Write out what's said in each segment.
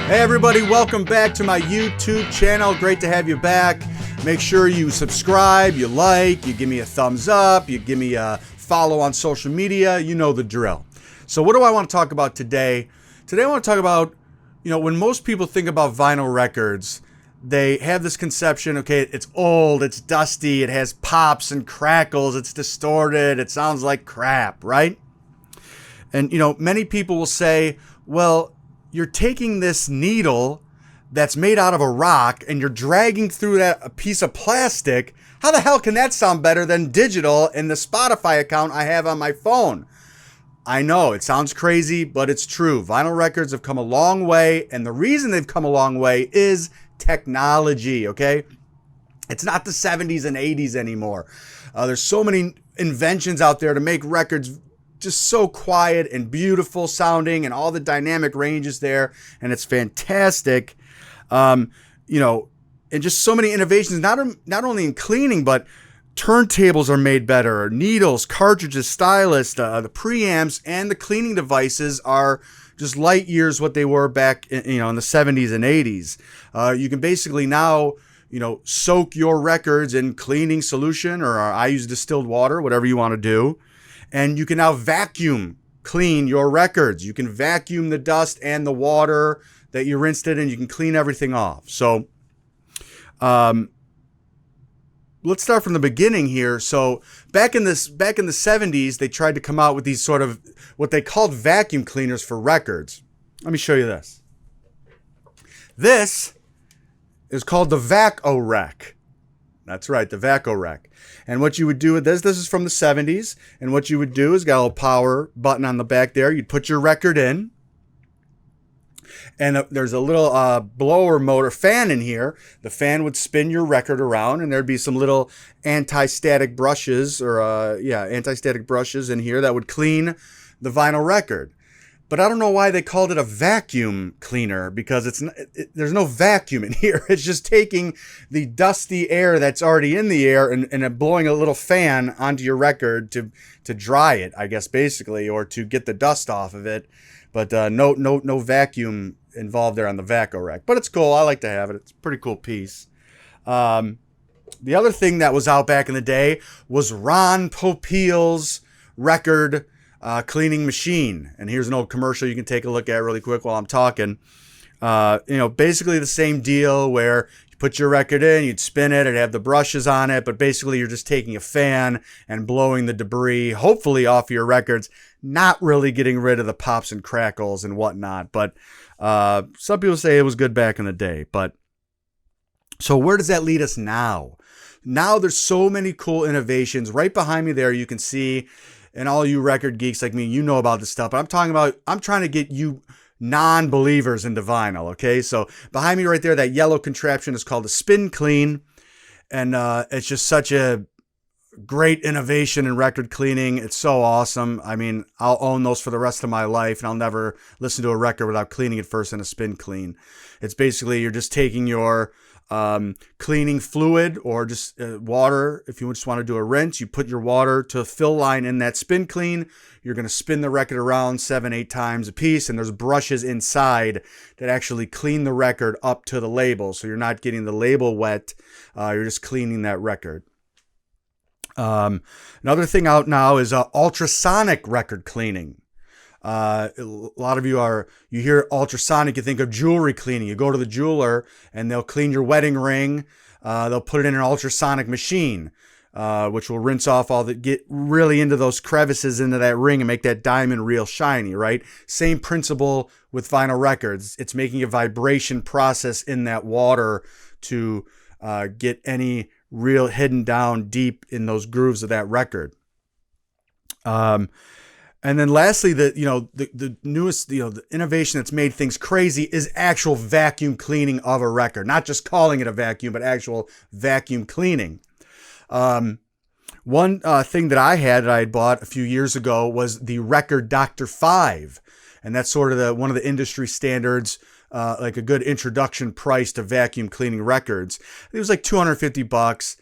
Hey everybody, welcome back to my YouTube channel. Great to have you back. Make sure you subscribe, you like, you give me a thumbs up, you give me a follow on social media. You know the drill. So what do I want to talk about today? Today I want to talk about, when most people think about vinyl records, they have this conception, okay, it's old, it's dusty, it has pops and crackles, it's distorted, it sounds like crap, right? And, many people will say, well, you're taking this needle that's made out of a rock and you're dragging through that a piece of plastic. How the hell can that sound better than digital in the Spotify account I have on my phone? I know it sounds crazy, but it's true. Vinyl records have come a long way, and the reason they've come a long way is technology, okay? It's not the 70s and 80s anymore. There's so many inventions out there to make records just so quiet and beautiful sounding, and all the dynamic ranges there, and it's fantastic. And just so many innovations, not only in cleaning, but turntables are made better, needles, cartridges, stylus, the preamps, and the cleaning devices are just light years what they were back in the 70s and 80s. You can basically now soak your records in cleaning solution, or I use distilled water, whatever you want to do. And you can now vacuum clean your records. You can vacuum the dust and the water that you rinsed it in. You can clean everything off. So let's start from the beginning here. So back in the 70s, they tried to come out with these sort of what they called vacuum cleaners for records. Let me show you this. This is called the Vac-O-Rec. That's right, the Vac-O-Rec. And what you would do with this is from the 70s, and what you would do is got a little power button on the back there. You'd put your record in, and there's a little blower motor fan in here. The fan would spin your record around, and there'd be some little anti-static brushes, anti-static brushes in here that would clean the vinyl record. But I don't know why they called it a vacuum cleaner, because there's no vacuum in here. It's just taking the dusty air that's already in the air and blowing a little fan onto your record to dry it, I guess, basically, or to get the dust off of it. But no vacuum involved there on the Vac-O-Rec. But it's cool. I like to have it. It's a pretty cool piece. The other thing that was out back in the day was Ron Popeil's record cleaning machine. And here's an old commercial you can take a look at really quick while I'm talking. Basically the same deal where you put your record in, you'd spin it, it'd have the brushes on it, but basically you're just taking a fan and blowing the debris, hopefully off your records, not really getting rid of the pops and crackles and whatnot. But some people say it was good back in the day. But so where does that lead us now? Now there's so many cool innovations. Right behind me there, you can see, and all you record geeks like me, you know about this stuff, but I'm trying to get you non-believers into vinyl, okay? So behind me right there, that yellow contraption is called a spin clean, and it's just such a great innovation in record cleaning. It's so awesome. I mean, I'll own those for the rest of my life, and I'll never listen to a record without cleaning it first in a spin clean. It's basically you're just taking your cleaning fluid, or just water. If you just want to do a rinse, you put your water to a fill line in that spin clean. You're going to spin the record around 7-8 times a piece, and there's brushes inside that actually clean the record up to the label. So you're not getting the label wet. You're just cleaning that record. Another thing out now is ultrasonic record cleaning. A lot of you hear ultrasonic, you think of jewelry cleaning. You go to the jeweler and they'll clean your wedding ring. They'll put it in an ultrasonic machine, which will rinse off get really into those crevices into that ring and make that diamond real shiny, right? Same principle with vinyl records. It's making a vibration process in that water to get any real hidden down deep in those grooves of that record. And then lastly, the newest, the innovation that's made things crazy is actual vacuum cleaning of a record. Not just calling it a vacuum, but actual vacuum cleaning. One thing that I had bought a few years ago was the Record Dr. 5. And that's sort of one of the industry standards, like a good introduction price to vacuum cleaning records. It was like $250.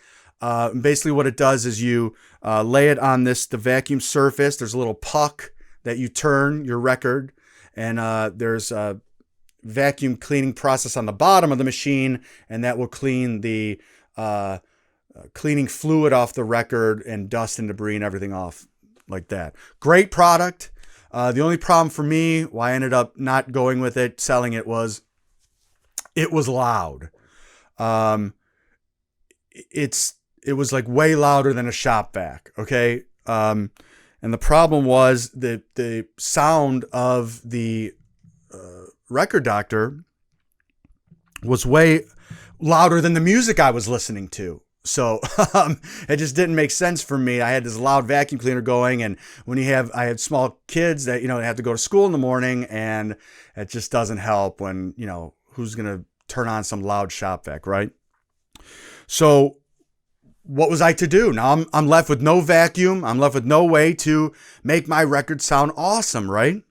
Basically what it does is you lay it on the vacuum surface. There's a little puck that you turn your record, and there's vacuum cleaning process on the bottom of the machine, and that will clean the cleaning fluid off the record and dust and debris and everything off like that. Great product. The only problem for me, why I ended up not going with it, selling it, was it was loud. It was like way louder than a shop vac. Okay. And the problem was that the sound of the record doctor was way louder than the music I was listening to. So it just didn't make sense for me. I had this loud vacuum cleaner going, and when I had small kids that, they have to go to school in the morning, and it just doesn't help when, who's going to turn on some loud shop vac, right? So what was I to do? Now I'm left with no vacuum. I'm left with no way to make my record sound awesome, right?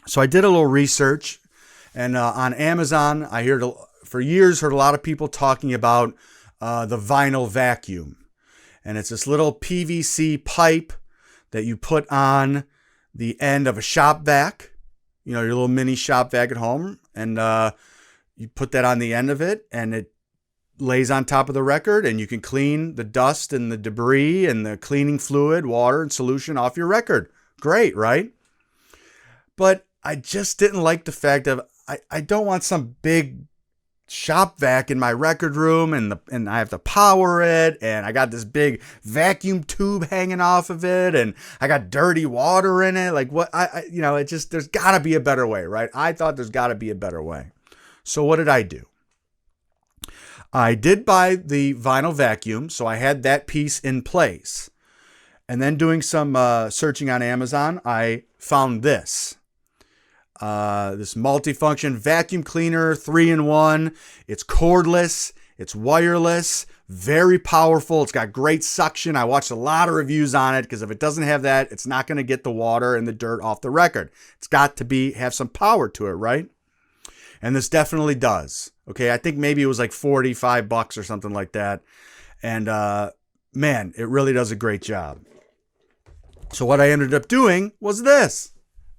So I did a little research, and on Amazon, for years heard a lot of people talking about the vinyl vacuum. And it's this little PVC pipe that you put on the end of a shop vac, your little mini shop vac at home. And you put that on the end of it, and it lays on top of the record, and you can clean the dust and the debris and the cleaning fluid, water, and solution off your record. Great, right? But I just didn't like the fact of I don't want some big shop vac in my record room, and I have to power it, and I got this big vacuum tube hanging off of it, and I got dirty water in it. Like, what? There's got to be a better way, right? I thought there's got to be a better way. So what did I do? I did buy the vinyl vacuum, so I had that piece in place. And then doing some searching on Amazon, I found this. This multifunction vacuum cleaner, 3-in-1. It's cordless. It's wireless. Very powerful. It's got great suction. I watched a lot of reviews on it, because if it doesn't have that, it's not going to get the water and the dirt off the record. It's got to have some power to it, right? And this definitely does. Okay, I think maybe it was like $45 or something like that. And man, it really does a great job. So what I ended up doing was this.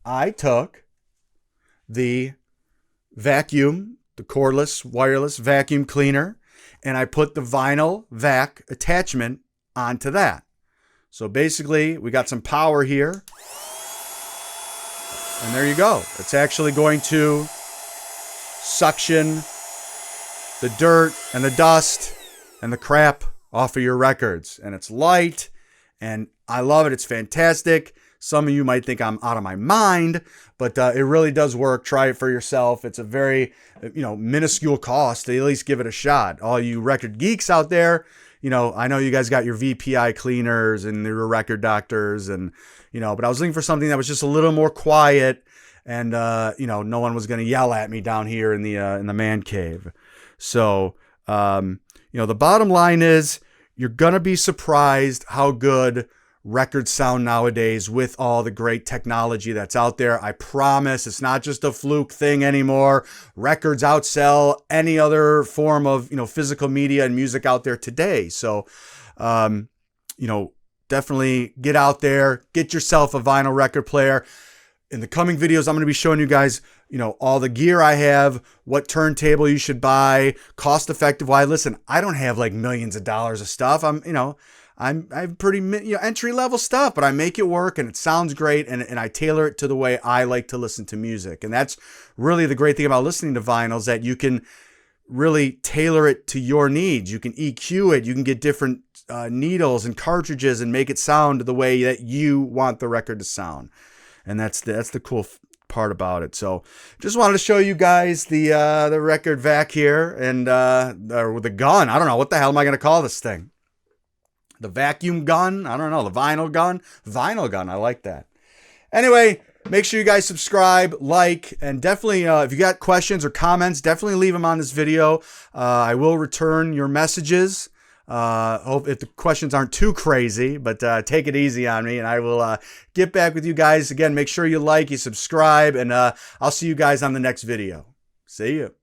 I took the vacuum, the cordless, wireless vacuum cleaner, and I put the vinyl vac attachment onto that. So basically, we got some power here. And there you go. It's actually going to suction the dirt and the dust and the crap off of your records. And it's light, and I love it. It's fantastic. Some of you might think I'm out of my mind, but it really does work. Try it for yourself. It's a very, minuscule cost to at least give it a shot. All you record geeks out there, I know you guys got your VPI cleaners and your record doctors, and, but I was looking for something that was just a little more quiet, and, no one was going to yell at me down here in the man cave. So, the bottom line is, you're going to be surprised how good records sound nowadays with all the great technology that's out there. I promise it's not just a fluke thing anymore. Records outsell any other form of, physical media and music out there today. So, definitely get out there, get yourself a vinyl record player. In the coming videos, I'm going to be showing you guys, all the gear I have, what turntable you should buy, cost effective. Why? Listen, I don't have like millions of dollars of stuff. I have pretty entry level stuff, but I make it work, and it sounds great, and I tailor it to the way I like to listen to music. And that's really the great thing about listening to vinyl, is that you can really tailor it to your needs. You can EQ it. You can get different needles and cartridges and make it sound the way that you want the record to sound. And that's the cool part about it. So just wanted to show you guys the record vac here, and with the gun. I don't know, what the hell am I going to call this thing? The vacuum gun? I don't know. The vinyl gun? Vinyl gun. I like that. Anyway, make sure you guys subscribe, like, and definitely, if you got questions or comments, definitely leave them on this video. I will return your messages. Hope if the questions aren't too crazy, but take it easy on me, and I will get back with you guys. Again, make sure you like, you subscribe, and I'll see you guys on the next video. See you.